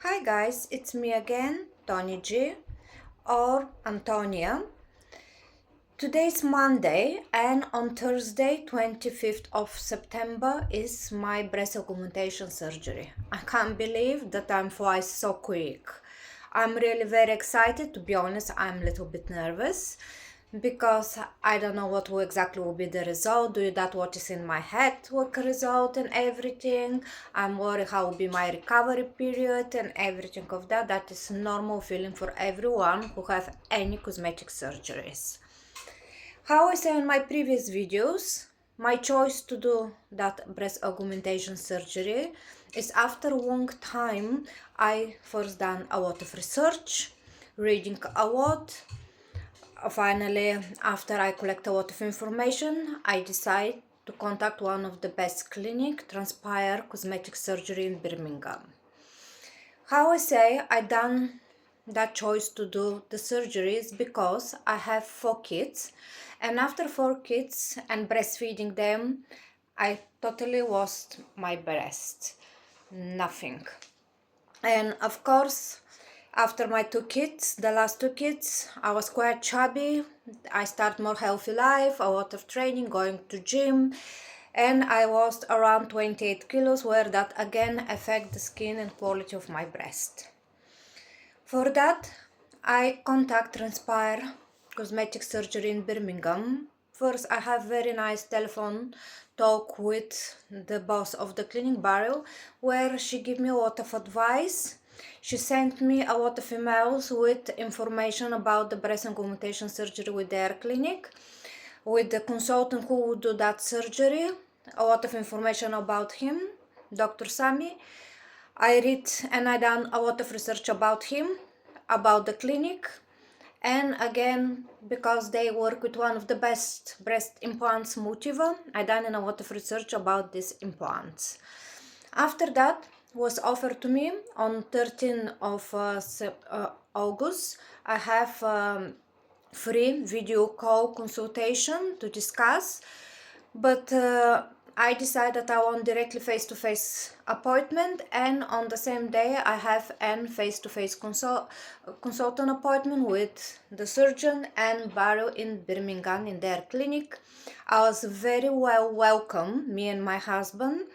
Hi guys, it's me again, Tony G or Antonia. Today's Monday and on Thursday, 25th of September is my breast augmentation surgery. I can't believe that time flies so quick. I'm really very excited. To be honest, I'm a little bit nervous because I don't know what will exactly will be the result. Do that what is in my head, what result and everything. I'm worried how will be my recovery period and everything of that. That is normal feeling for everyone who have any cosmetic surgeries. How I said in my previous videos, my choice to do that breast augmentation surgery is after a long time. I first done a lot of research, reading a lot. Finally, after I collect a lot of information, I decide to contact one of the best clinic, Transpire Cosmetic Surgery in Birmingham. How I say I done that choice to do the surgeries because I have 4 kids, and after 4 kids and breastfeeding them, I totally lost my breast. Nothing. And of course, after my 2 kids, the last 2 kids, I was quite chubby. I start more healthy life, a lot of training, going to gym, and I lost around 28 kilos, where that again affect the skin and quality of my breast. For that, I contact Transpire Cosmetic Surgery in Birmingham. First, I have very nice telephone talk with the boss of the clinic, Barrel, where she gave me a lot of advice. She sent me a lot of emails with information about the breast augmentation surgery with their clinic, with the consultant who would do that surgery, a lot of information about him, Dr. Sami. I read and I done a lot of research about him, about the clinic, and again, because they work with one of the best breast implants, Motiva, I done a lot of research about these implants. After that was offered to me on 13th of August. I have free video call consultation to discuss, but I decided that I want directly face-to-face appointment, and on the same day I have an face-to-face consultant appointment with the surgeon and Barrow in Birmingham in their clinic. I was very well welcome, me and my husband.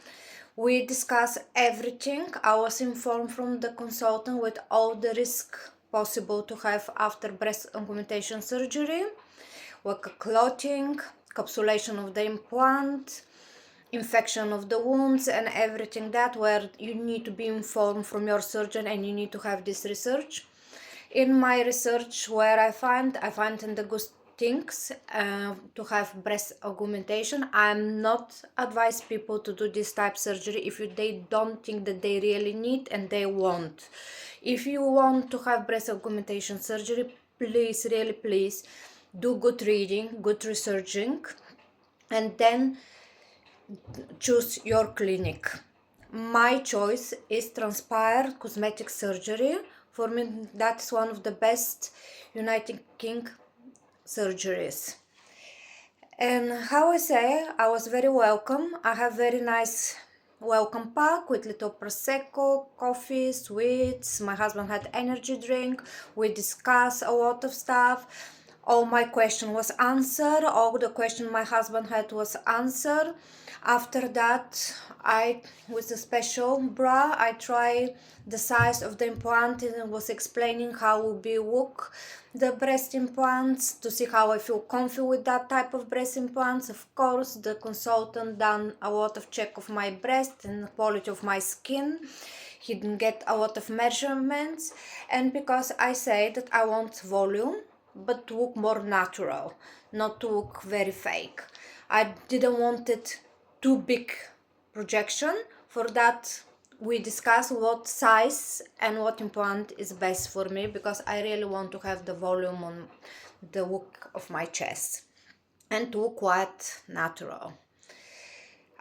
We discussed everything. I was informed from the consultant with all the risk possible to have after breast augmentation surgery, like clotting, capsulation of the implant, infection of the wounds, and everything that where you need to be informed from your surgeon, and you need to have this research. In my research, where I find in the good things to have breast augmentation. I'm not advise people to do this type surgery if they don't think that they really need and they want. If you want to have breast augmentation surgery, please, really please, do good reading, good researching, and then choose your clinic. My choice is Transpire Cosmetic Surgery. For me, that's one of the best United Kingdom surgeries. And how I say, I was very welcome. I have very nice welcome pack with little prosecco, coffee, sweets. My husband had energy drink. We discussed a lot of stuff. All my question was answered. All the question my husband had was answered. After that, I, with a special bra, I tried the size of the implant and was explaining how will be look the breast implants to see how I feel comfy with that type of breast implants. Of course, the consultant done a lot of check of my breast and the quality of my skin. He didn't get a lot of measurements, and because I say that I want volume but to look more natural, not to look very fake. I didn't want it too big projection. For that, we discuss what size and what implant is best for me, because I really want to have the volume on the look of my chest and to look quite natural.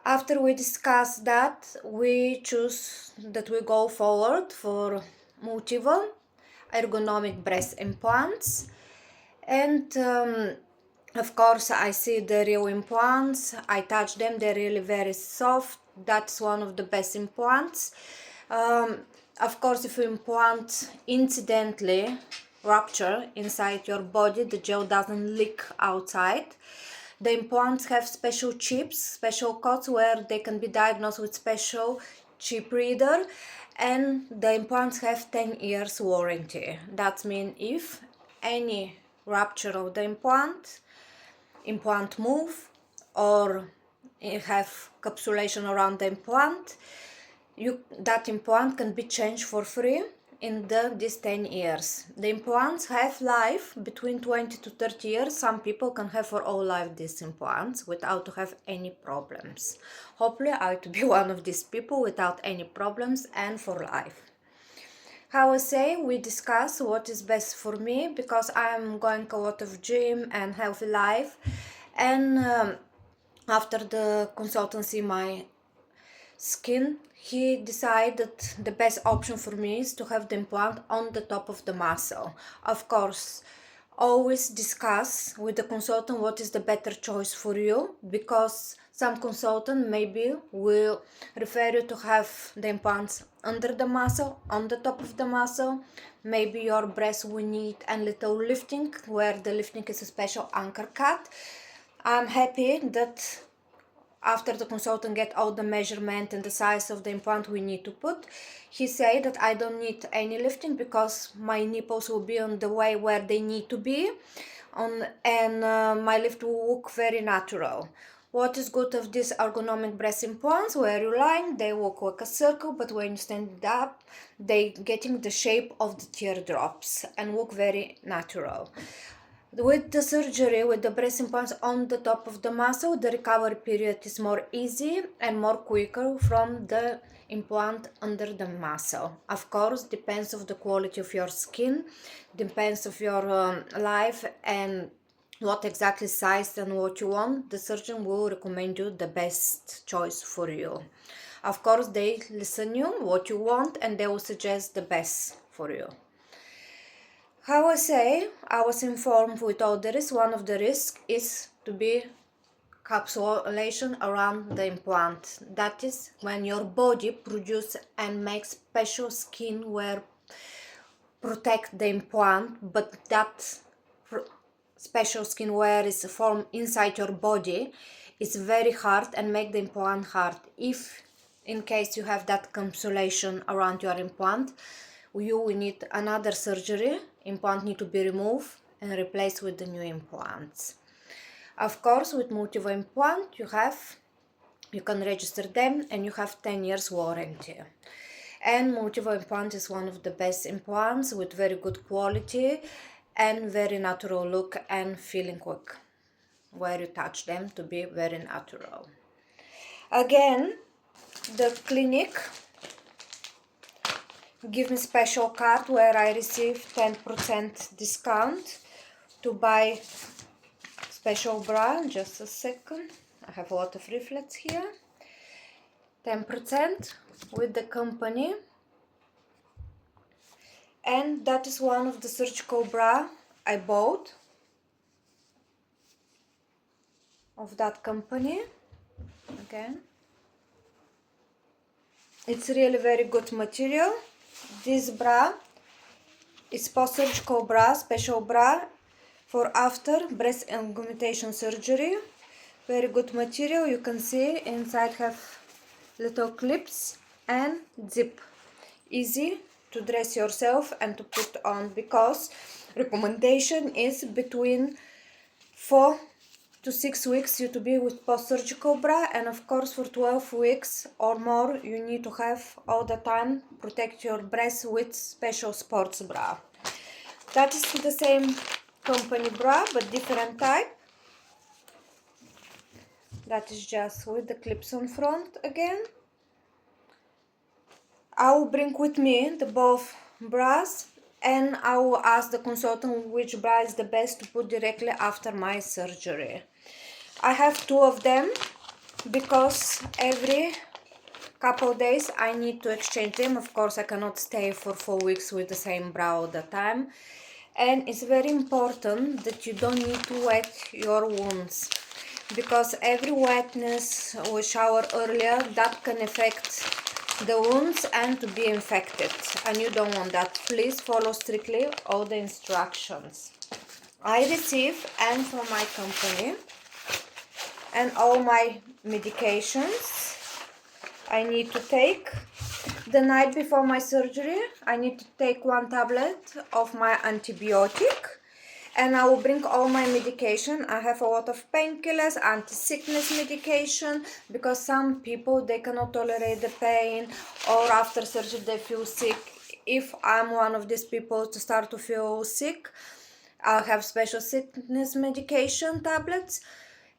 After we discuss that, we choose that we go forward for Motiva Ergonomic breast implants. And of course, I see the real implants. I touch them, they're really very soft. That's one of the best implants. Of course, if you implant incidentally rupture inside your body, the gel doesn't leak outside. The implants have special chips, special codes where they can be diagnosed with special chip reader, and the implants have 10 years warranty. That means if any rupture of the implant move, or you have capsulation around the implant, that implant can be changed for free in these 10 years. The implants have life between 20 to 30 years. Some people can have for all life these implants without to have any problems. Hopefully I to be one of these people without any problems and for life. How I say, we discuss what is best for me, because I'm going a lot of gym and healthy life, and after the consultancy my skin, he decided the best option for me is to have the implant on the top of the muscle. Of course, always discuss with the consultant what is the better choice for you, because some consultant maybe will refer you to have the implants under the muscle, on the top of the muscle. Maybe your breast will need a little lifting, where the lifting is a special anchor cut. I'm happy that after the consultant get all the measurement and the size of the implant we need to put, he said that I don't need any lifting because my nipples will be on the way where they need to be, and my lift will look very natural. What is good of these ergonomic breast implants, where you lying, they look like a circle, but when you stand up, they getting the shape of the teardrops and look very natural. With the surgery, with the breast implants on the top of the muscle, the recovery period is more easy and more quicker from the implant under the muscle. Of course, depends of the quality of your skin, depends of your life and what exactly size and what you want. The surgeon will recommend you the best choice for you. Of course, they listen you what you want and they will suggest the best for you. How I say, I was informed with all the risks. One of the risks is to be capsulation around the implant. That is when your body produces and makes special skin where protect the implant, but that special skin where is formed inside your body is very hard and make the implant hard. If in case you have that capsulation around your implant, you will need another surgery. Implant need to be removed and replaced with the new implants. Of course, with Motiva implant you can register them and you have 10 years warranty. And Motiva implant is one of the best implants with very good quality and very natural look and feeling quick where you touch them to be very natural. Again, the clinic give me special card where I receive 10% discount to buy special bra. Just a second, I have a lot of leaflets here. 10% with the company, and that is one of the surgical bra I bought of that company. Again, it's really very good material. This bra is post-surgical bra, special bra for after breast augmentation surgery. Very good material. You can see inside have little clips and zip. Easy to dress yourself and to put on, because recommendation is between 4 to 6 weeks you to be with post-surgical bra, and of course for 12 weeks or more you need to have all the time protect your breast with special sports bra. That is the same company bra but different type. That is just with the clips on front. Again, I will bring with me the both bras and I will ask the consultant which bra is the best to put directly after my surgery. I have 2 of them because every couple of days I need to exchange them. Of course I cannot stay for 4 weeks with the same bra all the time, and it's very important that you don't need to wet your wounds, because every wetness or shower earlier that can affect the wounds and to be infected, and you don't want that. Please follow strictly all the instructions. I receive and from my company and all my medications I need to take. The night before my surgery, I need to take 1 tablet of my antibiotic, and I will bring all my medication. I have a lot of painkillers, anti-sickness medication, because some people, they cannot tolerate the pain, or after surgery they feel sick. If I'm one of these people to start to feel sick, I'll have special sickness medication tablets,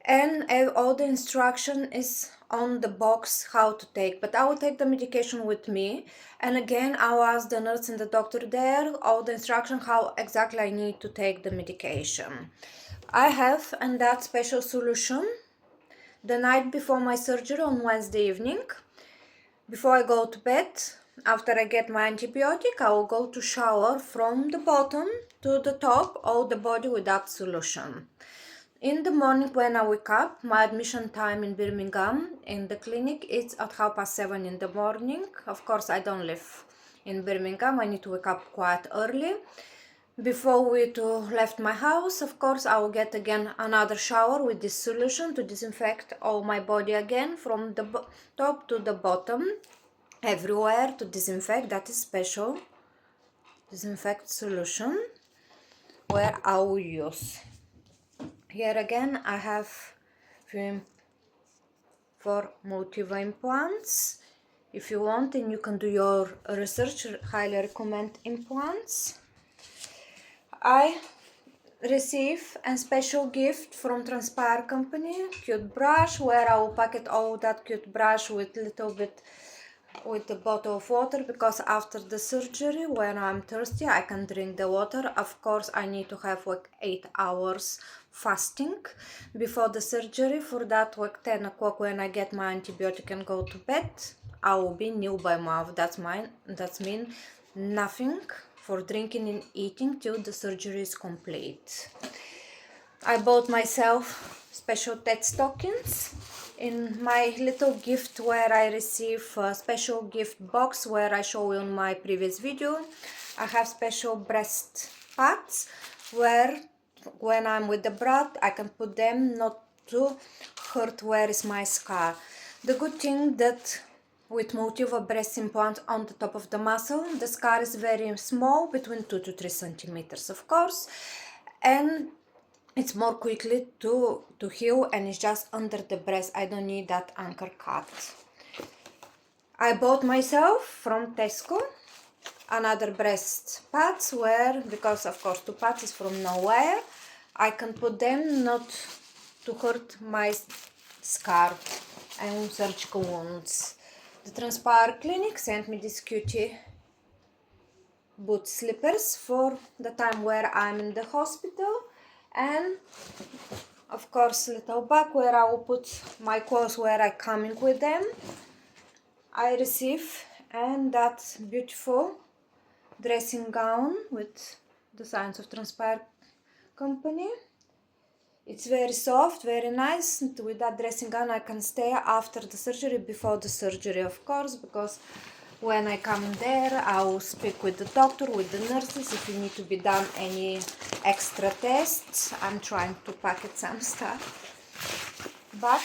and all the instruction is on the box how to take. But I will take the medication with me, and again I will ask the nurse and the doctor there all the instruction how exactly I need to take the medication. I have and that special solution the night before my surgery on Wednesday evening. Before I go to bed, after I get my antibiotic, I will go to shower from the bottom to the top all the body with that solution. In the morning when I wake up, my admission time in Birmingham in the clinic is at 7:30 in the morning. Of course, I don't live in Birmingham. I need to wake up quite early. Before we left my house, of course, I will get again another shower with this solution to disinfect all my body again from the top to the bottom, everywhere to disinfect. That is special disinfect solution where I will use. Here again I have film for Motiva implants. If you want, and you can do your research, highly recommend implants. I receive a special gift from Transpire company, cute brush, where I will packet all that cute brush with little bit with a bottle of water, because after the surgery when I'm thirsty I can drink the water. Of course I need to have like 8 hours fasting before the surgery. For that, like 10 o'clock when I get my antibiotic and go to bed, I will be nil by mouth. That's mean nothing for drinking and eating till the surgery is complete. I bought myself special TED stockings in my little gift where I receive a special gift box where I show you in my previous video. I have special breast pads where when I'm with the blood I can put them not to hurt where is my scar. The good thing that with Motiva breast implant on the top of the muscle, the scar is very small, between 2 to 3 centimeters of course, and it's more quickly to heal, and it's just under the breast. I don't need that anchor cut. I bought myself from Tesco another breast pads where, because of course 2 pads is from nowhere, I can put them not to hurt my scar and surgical wounds. The Transpire clinic sent me this cutie boot slippers for the time where I'm in the hospital, and of course little bag where I will put my clothes where I coming with them. I receive and that beautiful dressing gown with the signs of Transpire company. It's very soft, very nice. With that dressing gown I can stay after the surgery, before the surgery of course, because when I come there I will speak with the doctor, with the nurses, if you need to be done any extra tests. I'm trying to packet some stuff, but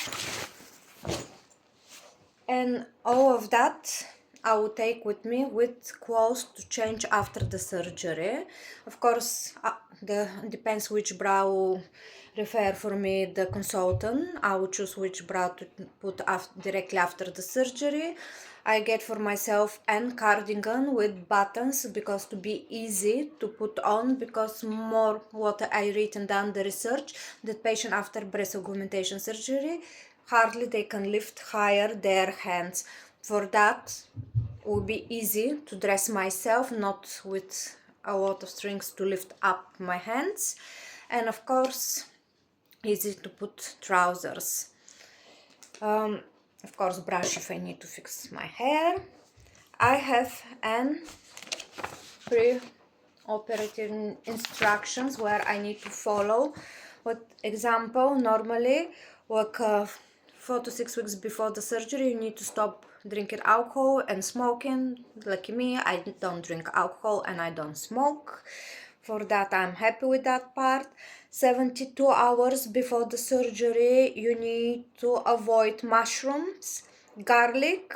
and all of that I will take with me with clothes to change after the surgery. Of course, depends which bra will refer for me the consultant. I will choose which bra to put directly after the surgery. I get for myself a cardigan with buttons, because to be easy to put on, because more what I read and done the research, that patient after breast augmentation surgery hardly they can lift higher their hands. For that will be easy to dress myself, not with a lot of strings to lift up my hands, and of course easy to put trousers. Of course brush if I need to fix my hair. I have an pre-operative instructions where I need to follow. What example, normally like 4 to 6 weeks before the surgery you need to stop drinking alcohol and smoking. Lucky me, I don't drink alcohol and I don't smoke. For that, I'm happy with that part. 72 hours before the surgery, you need to avoid mushrooms, garlic,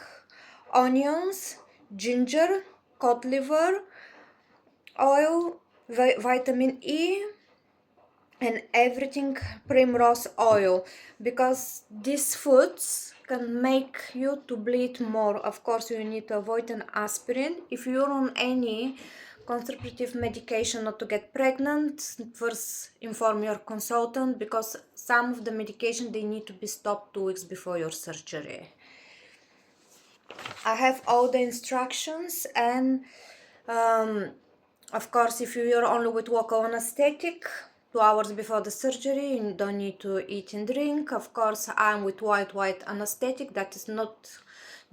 onions, ginger, cod liver, oil, vitamin E, and everything primrose oil, because these foods can make you to bleed more. Of course, you need to avoid an aspirin. If you're on any contraceptive medication not to get pregnant, first inform your consultant, because some of the medication they need to be stopped 2 weeks before your surgery. I have all the instructions, and of course, if you're only with local anesthetic, 2 hours before the surgery, you don't need to eat and drink. Of course, I'm with white anesthetic. That is not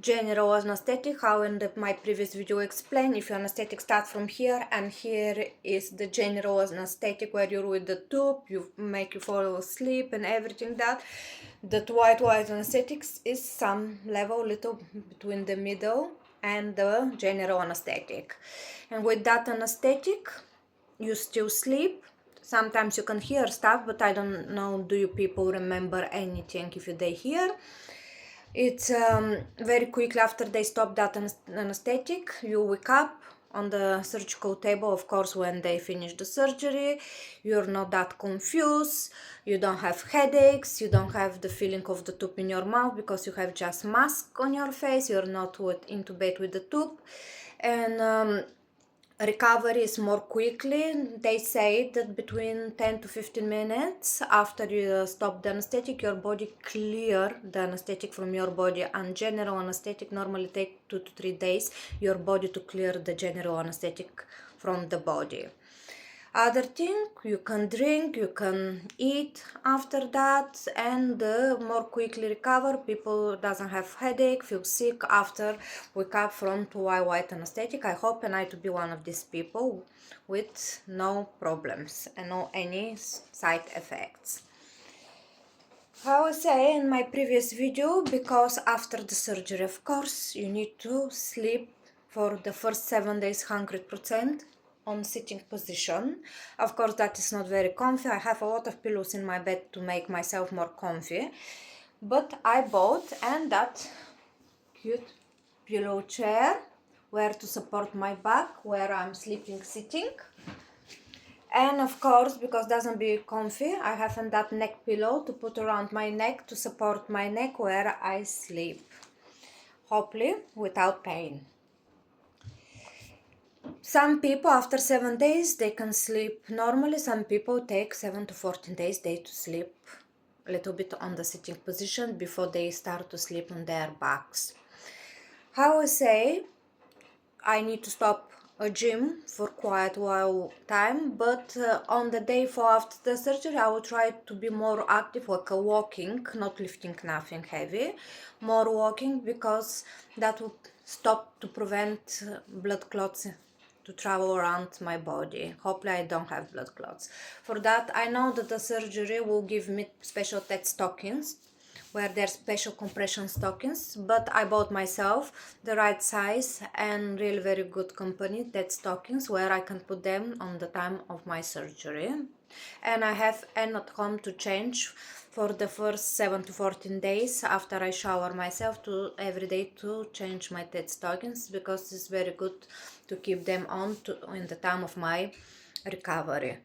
general anesthetic. How in my previous video explained, if your anesthetic starts from here, and here is the general anesthetic where you're with the tube, you make you fall asleep and everything that. That white anesthetics is some level little between the middle and the general anesthetic. And with that anesthetic, you still sleep. Sometimes you can hear stuff, but I don't know, do you people remember anything if they hear? It's very quickly after they stop that anesthetic, you wake up on the surgical table. Of course, when they finish the surgery, you're not that confused, you don't have headaches, you don't have the feeling of the tube in your mouth because you have just mask on your face, you're not intubated with the tube, and recovery is more quickly. They say that between 10 to 15 minutes after you stop the anesthetic, your body clear the anesthetic from your body, and general anesthetic normally take 2 to 3 days your body to clear the general anesthetic from the body. Other thing, you can drink, you can eat after that, and more quickly recover. People doesn't have headache, feel sick after wake up from 2-hour white anesthetic. I hope and I to be one of these people with no problems and no any side effects. How I say in my previous video, because after the surgery, of course, you need to sleep for the first 7 days 100% on sitting position. Of course, that is not very comfy. I have a lot of pillows in my bed to make myself more comfy, but I bought and that cute pillow chair where to support my back, where I'm sleeping sitting. And of course, because it doesn't be comfy, I have that neck pillow to put around my neck to support my neck where I sleep, hopefully without pain. Some people after 7 days they can sleep normally. Some people take 7 to 14 days to sleep a little bit on the sitting position before they start to sleep on their backs. How I say, I need to stop a gym for quite a while time, but on the day for after the surgery I will try to be more active, like a walking, not lifting nothing heavy, more walking, because that will stop to prevent blood clots to travel around my body. Hopefully I don't have blood clots. For that, I know that the surgery will give me special TED stockings, where there's special compression stockings, but I bought myself the right size and really very good company TED stockings, where I can put them on the time of my surgery. And I have an at home to change for the first 7 to 14 days after I shower myself to every day to change my TED stockings, because it's very good to keep them on in the time of my recovery.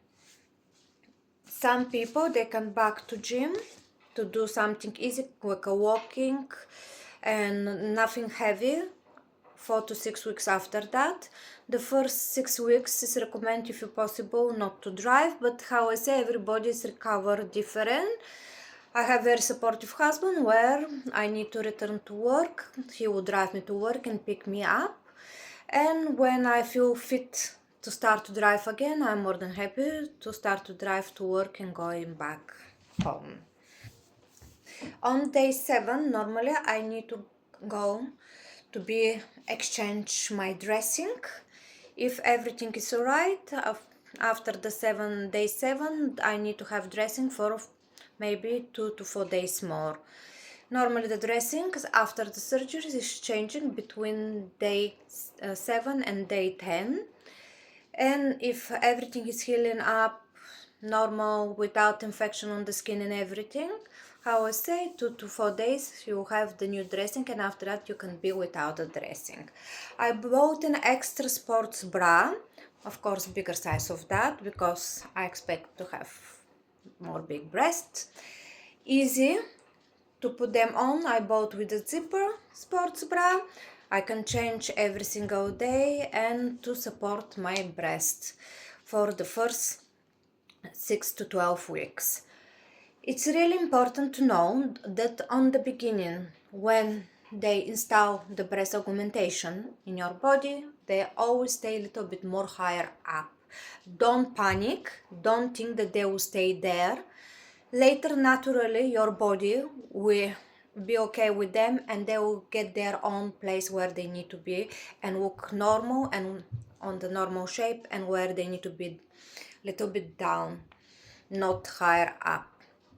Some people they can back to gym to do something easy like a walking and nothing heavy 4 to 6 weeks after that. The first 6 weeks is recommended if possible not to drive, but how I say, everybody is recovered different. I have a very supportive husband where I need to return to work. He will drive me to work and pick me up. And when I feel fit to start to drive again, I'm more than happy to start to drive to work and going back home. On day 7, normally I need to go to be exchange my dressing. If everything is alright, after the day 7, I need to have dressing for maybe 2 to 4 days more. Normally the dressing after the surgery is changing between day 7 and day 10. And if everything is healing up normal without infection on the skin and everything, how I say, 2 to 4 days you have the new dressing, and after that you can be without the dressing. I bought an extra sports bra, of course bigger size of that, because I expect to have more big breasts. Easy to put them on. I bought with a zipper sports bra. I can change every single day, and to support my breast for the first 6 to 12 weeks. It's really important to know that on the beginning, when they install the breast augmentation in your body, they always stay a little bit more higher up. Don't panic, don't think that they will stay there. Later, naturally, your body will be okay with them, and they will get their own place where they need to be and look normal and on the normal shape, and where they need to be a little bit down, not higher up.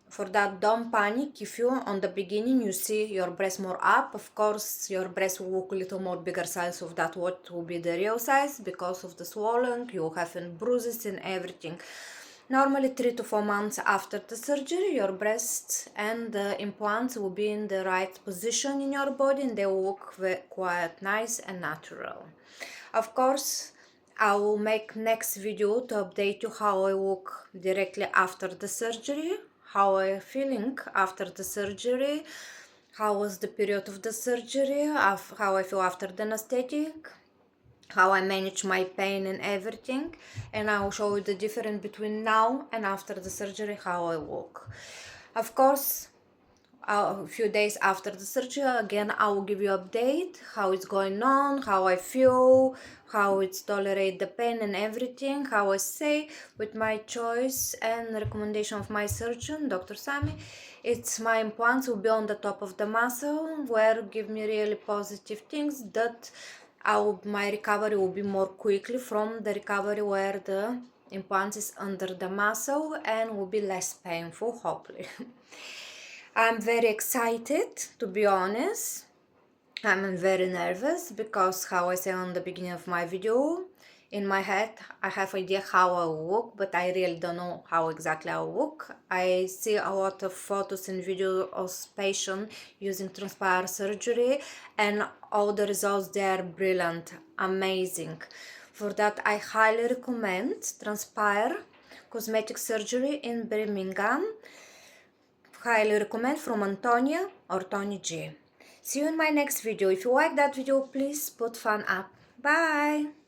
For that, don't panic. If you on the beginning you see your breast more up, of course your breast will look a little more bigger size of that what will be the real size because of the swelling you have and bruises and everything. Normally 3 to 4 months after the surgery, your breasts and the implants will be in the right position in your body, and they will look quite nice and natural. Of course, I will make next video to update you how I look directly after the surgery, how I feeling after the surgery, how was the period of the surgery, how I feel after the anesthetic, how I manage my pain and everything, and I will show you the difference between now and after the surgery, how I look. Of course, a few days after the surgery, again I will give you update how it's going on, how I feel, how it's tolerate the pain and everything, how I say with my choice and recommendation of my surgeon, Dr. Sami. It's my implants will be on the top of the muscle, where give me really positive things that my recovery will be more quickly from the recovery where the implant is under the muscle, and will be less painful, hopefully. I'm very excited, to be honest. I'm very nervous because, how I say on the beginning of my video, in my head I have idea how I look, but I really don't know how exactly I look. I see a lot of photos and videos of patients using Transpire surgery, and all the results, they are brilliant, amazing. For that, I highly recommend Transpire cosmetic surgery in Birmingham. Highly recommend, from Antonia or Tony G. See you in my next video. If you like that video, please put fun up. Bye!